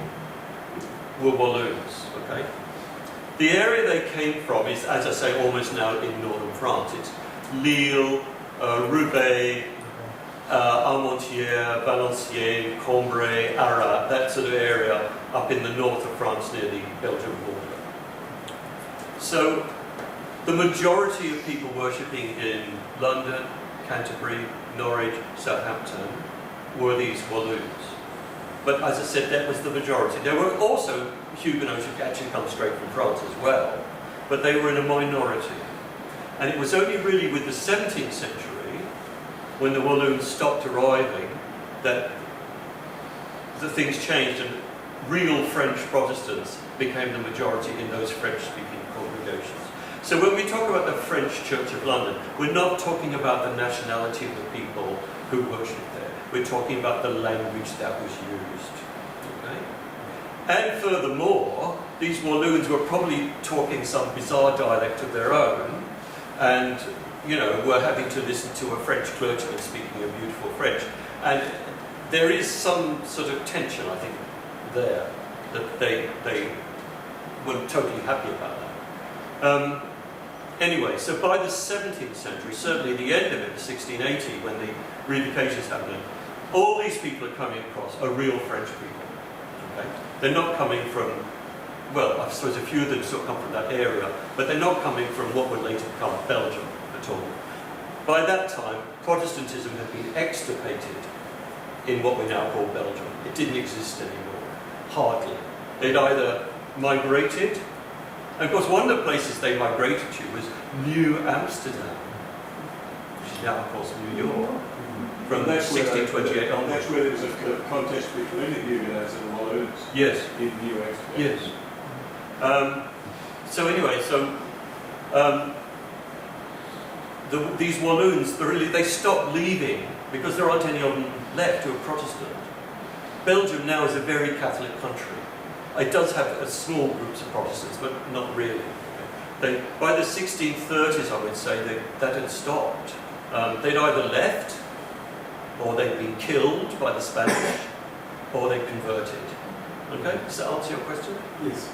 were Walloons, okay? The area they came from is, as I say, almost now in northern France. It's Lille, Roubaix, Armentières, Valenciennes, Cambrai, Arras, that sort of area up in the north of France near the Belgian border. So the majority of people worshipping in London, Canterbury, Norwich, Southampton were these Walloons. But as I said, that was the majority. There were also Huguenots who actually come straight from France as well, but they were in a minority. And it was only really with the 17th century, when the Walloons stopped arriving, that the things changed and real French Protestants became the majority in those French-speaking congregations. So when we talk about the French Church of London, we're not talking about the nationality of the people who worshipped there. We're talking about the language that was used. Okay? And furthermore, these Walloons were probably talking some bizarre dialect of their own, and were having to listen to a French clergyman speaking a beautiful French. And there is some sort of tension, I think, there, that they weren't totally happy about that. Anyway, so by the 17th century, certainly the end of it, 1680, when the revocation's happening, all these people are coming across are real French people. Okay? They're not coming from, well, I suppose a few of them sort of come from that area, but they're not coming from what would later become Belgium at all. By that time, Protestantism had been extirpated in what we now call Belgium. It didn't exist anymore, hardly. They'd either migrated, and of course one of the places they migrated to was New Amsterdam, which is now of course New York, from 1628 onwards. That's where there was a contest between the Huguenots and the Walloons. Yes. In New Amsterdam. Yes. So anyway, these Walloons, they stopped leaving because there aren't any of them left who are Protestant. Belgium now is a very Catholic country. It does have small groups of Protestants, but not really. By the 1630s, I would say, that had stopped. They'd either left, or they'd been killed by the Spanish, or they converted. Okay, does that answer your question? Yes.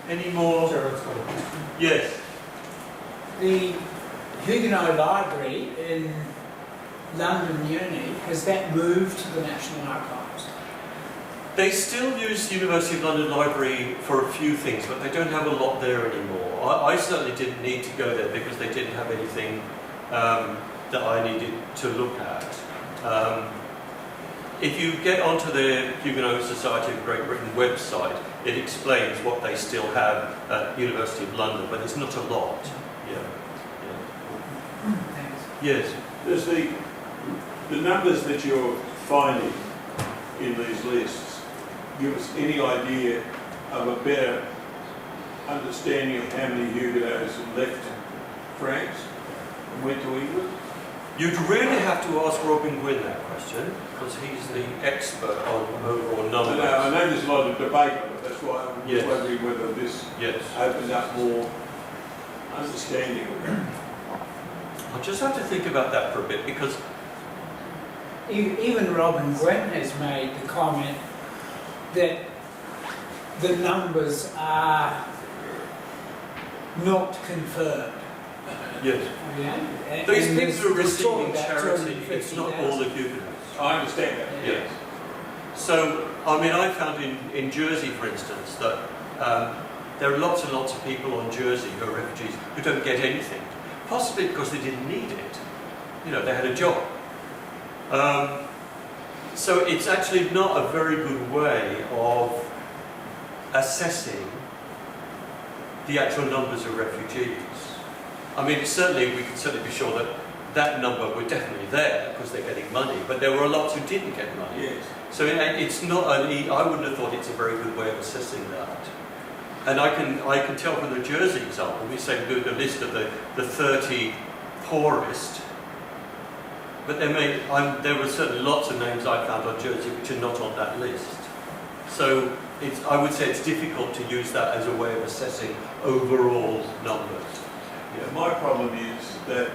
Any more? Gerard's got a question. Yes. The Huguenot Library in London Uni, has that moved to the National Archives? They still use the University of London Library for a few things, but they don't have a lot there anymore. I certainly didn't need to go there because they didn't have anything that I needed to look at. If you get onto the Huguenot Society of Great Britain website, it explains what they still have at University of London, but it's not a lot. Yeah. Thanks. Yes. Does the numbers that you're finding in these lists give us any idea of a better understanding of how many Huguenots left France and went to England? You'd really have to ask Robin Gwynn that question, because he's the expert on overall numbers. I know there's a lot of debate on it, that's why I'm Yes. wondering whether this opens up more understanding of it. I'll just have to think about that for a bit, because Even Robin Gwynn has made the comment that the numbers are not confirmed. yes, Yeah? these And people are there's talk receiving about charity. It's not all 250,000. the Huguenots. I understand that. Yes. So, I mean, I found in Jersey, for instance, that there are lots and lots of people on Jersey who are refugees who don't get anything, possibly because they didn't need it. They had a job. So it's actually not a very good way of assessing the actual numbers of refugees. I mean, we can certainly be sure that that number were definitely there because they're getting money, but there were lots who didn't get money. Yes. So it's not only, I wouldn't have thought it's a very good way of assessing that. And I can tell from the Jersey example, we say do the list of the 30 poorest, but there were certainly lots of names I found on Jersey which are not on that list. So I would say it's difficult to use that as a way of assessing overall numbers. Yeah, my problem is that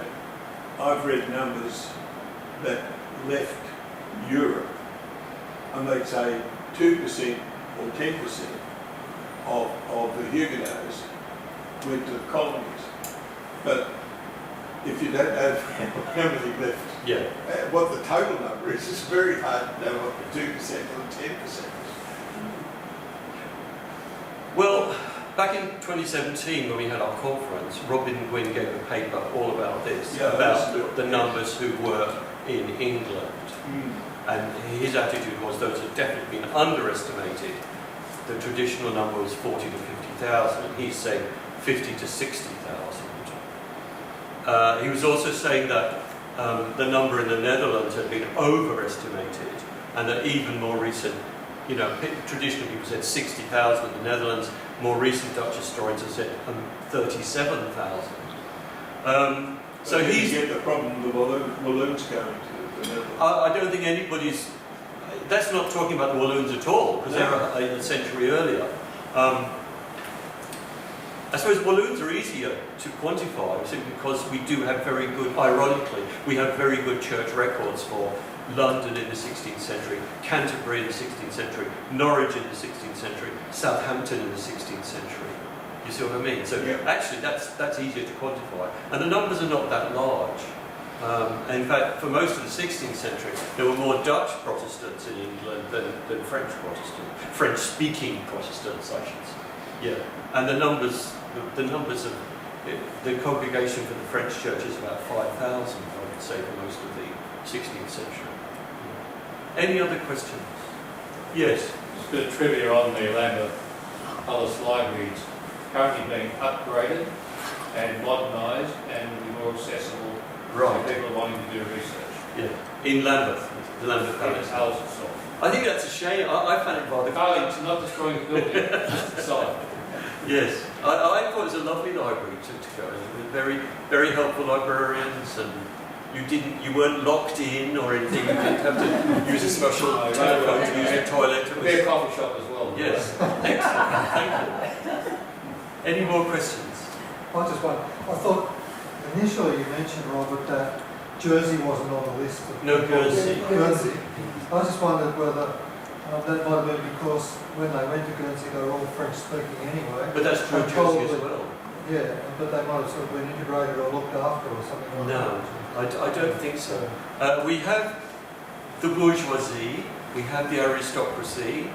I've read numbers that left Europe, and they'd say 2% or 10% of the Huguenots went to the colonies. But if you don't know how many left, Yeah. what the total number is, it's very hard to know what the 2% or 10%. Well, back in 2017 when we had our conference, Robin Gwynne gave a paper all about this, Yeah, about the numbers who were in England. And his attitude was those had definitely been underestimated. The traditional number was 40 to 50,000, and he's saying 50 to 60,000. He was also saying that the number in the Netherlands had been overestimated, and that even more recent, traditional people said 60,000 in the Netherlands. More recent Dutch historians have said 37,000. So he's he's. get the problem the Walloons going to the Netherlands. I don't think anybody's. That's not talking about the Walloons at all, because they're a century earlier. I suppose Walloons are easier to quantify simply because we do have very good, ironically, we have very good church records for London in the 16th century, Canterbury in the 16th century, Norwich in the 16th century, Southampton in the 16th century. You see what I mean? So actually that's easier to quantify. And the numbers are not that large. In fact, for most of the 16th century, there were more Dutch Protestants in England than French Protestants, French-speaking Protestants, I should say. Yeah, and the numbers of the congregation for the French church is about 5,000, I would say, for most of the 16th century. Any other questions? Yes. Just a bit of trivia on the Lambeth Palace Library. It's currently being upgraded and modernised and will be more accessible to people wanting to do research. Yeah. In Lambeth, the Lambeth Palace. Palace itself. I think that's a shame. I found it rather. Oh, it's not destroying the building, just the site. Yes, I thought it was a lovely library to go in. There were very, very helpful librarians, and you weren't locked in or anything. You didn't have to use a special telephone to use the toilet. It'll be a coffee shop as well. Yes, excellent. Thank you. Any more questions? I just wonder, I thought initially you mentioned, Robert, that Jersey wasn't on the list. No, Guernsey. Guernsey. I just wondered whether that might have been because when they went to Guernsey they were all French speaking anyway. But that's true of Jersey as well. Yeah, but they might have sort of been integrated or looked after or something like No, that. I don't think so. We have the bourgeoisie, we have the aristocracy.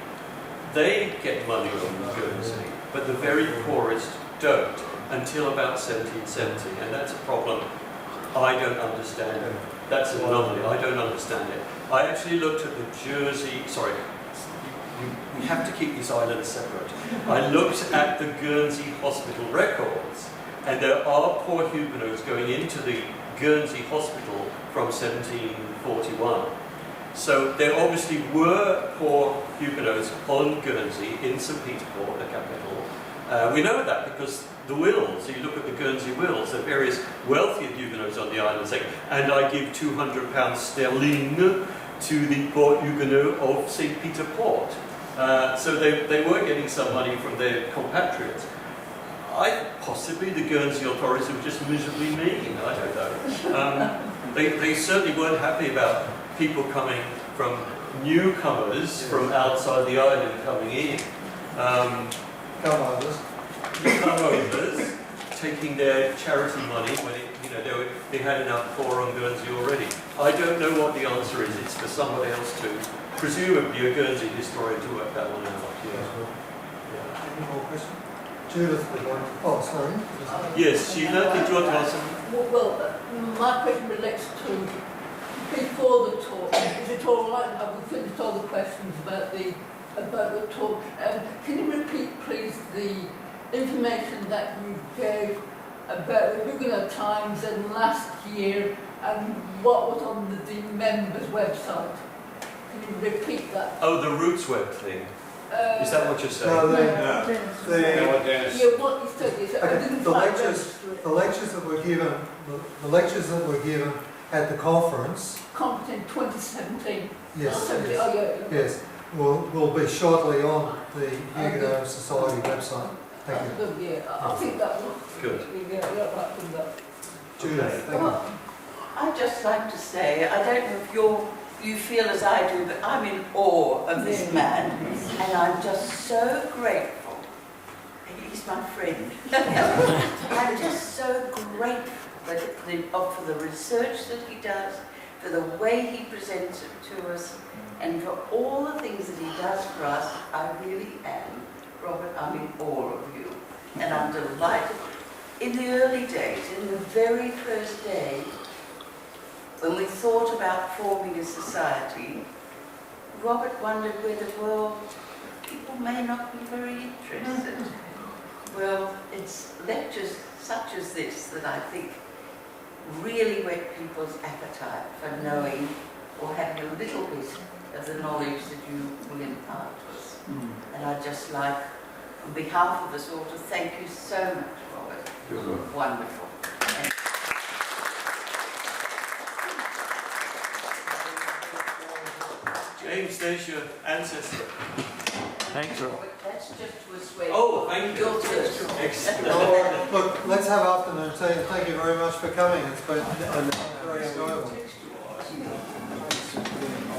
They get money on Guernsey, but the very poorest don't until about 1770, and that's a problem I don't understand. That's an anomaly. I don't understand it. I actually looked at the Jersey. Sorry, we have to keep these islands separate. I looked at the Guernsey hospital records, and there are poor Huguenots going into the Guernsey hospital from 1741. So there obviously were poor Huguenots on Guernsey in St. Peter Port, the capital. We know that because the wills, you look at the Guernsey wills, there are various wealthier Huguenots on the island saying, and I give £200 sterling to the poor Huguenot of St. Peter Port. So they were getting some money from their compatriots. Possibly the Guernsey authorities were just miserably mean, I don't know. They certainly weren't happy about people coming from newcomers from outside the island coming in. Come-overs taking their charity money when they had enough poor on Guernsey already. I don't know what the answer is. It's for somebody else to, presumably a Guernsey historian, to work that one out. Yeah. Any more questions? Judith would like. Oh, sorry. Yes, Sheila, did you want to ask something? Well, my question relates to before the talk. Is it all right? I've finished all the questions about the talk. Can you repeat, please, the information that you gave about the Huguenot Times and last year and what was on the members' website. Can you repeat that? Oh, the Roots Web thing. Is that what you're saying? No, Now the, what Dennis, Yeah, what you said is, I Okay, didn't the quite lectures- register it. the lectures that were given, the lectures that were given at the conference, Conference in 2017. yes, Oh, yes, yeah. yes, will be shortly on the Huguenot Society website. Thank That's you. good, yeah. I think that was. Good. Yeah, right from that. Judith, thank you. I'd just like to say, I don't know if you feel as I do, but I'm in awe of this man, and I'm just so grateful. He's my friend. I'm just so grateful for the research that he does, for the way he presents it to us, and for all the things that he does for us. I really am. Robert, I'm in awe of you, and I'm delighted. In the early days, in the very first day, when we thought about forming a society, Robert wondered whether, well, people may not be very interested. Well, it's lectures such as this that I think really whet people's appetite for knowing or having a little bit of the knowledge that you will impart to us. And I'd just like, on behalf of us all, to thank you so much, Robert. You're welcome. Wonderful. And James, there's your ancestor. Thanks, Rob. Robert, that's just to assuage. Oh, thank you. Your thirst. Excellent. Well, look, let's have afternoon tea, and thank you very much for coming. It's been very enjoyable.